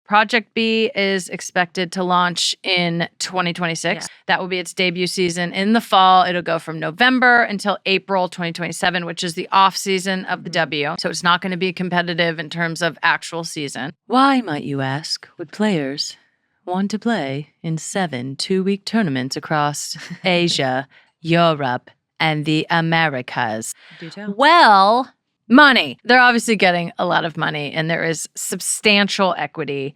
Project B is expected to launch in 2026. Yeah. That will be its debut season in the fall. It'll go from November until April 2027, which is the off season of the W. So it's not going to be competitive in terms of actual season. Why, might you ask, would players want to play in 7 two-week tournaments across Asia, Europe, and the Americas? Do tell. Well, money. They're obviously getting a lot of money, and there is substantial equity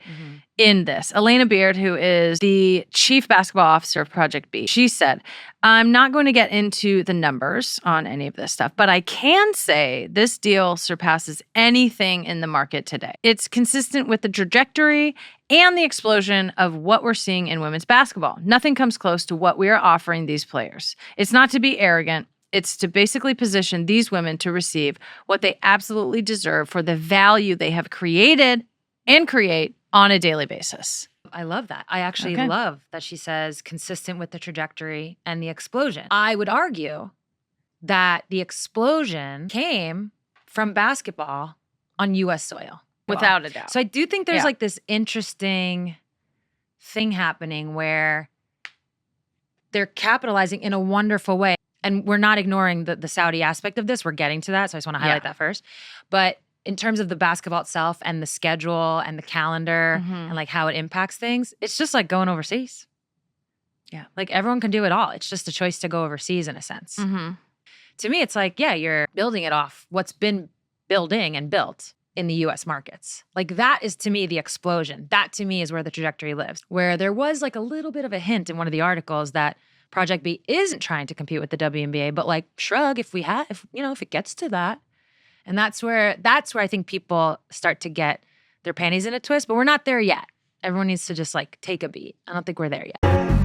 in this. Alana Beard, who is the chief basketball officer of Project B, she said, I'm not going to get into the numbers on any of this stuff, but I can say this deal surpasses anything in the market today. It's consistent with the trajectory and the explosion of what we're seeing in women's basketball. Nothing comes close to what we are offering these players. It's not to be arrogant. It's to basically position these women to receive what they absolutely deserve for the value they have created and create on a daily basis. I love that. I actually love that she says consistent with the trajectory and the explosion. I would argue that the explosion came from basketball on U.S. soil. Without a doubt. So I do think there's like this interesting thing happening where they're capitalizing in a wonderful way. And we're not ignoring the Saudi aspect of this. We're getting to that. So I just want to highlight that first. But in terms of the basketball itself and the schedule and the calendar and like how it impacts things, it's just like going overseas. Yeah. Like everyone can do it all. It's just a choice to go overseas in a sense. To me, it's like, yeah, you're building it off what's been building and built in the US markets. Like that is to me the explosion. That to me is where the trajectory lives. Where there was like a little bit of a hint in one of the articles that Project B isn't trying to compete with the WNBA, but like shrug if it gets to that. And that's where I think people start to get their panties in a twist, but we're not there yet. Everyone needs to just like take a beat. I don't think we're there yet.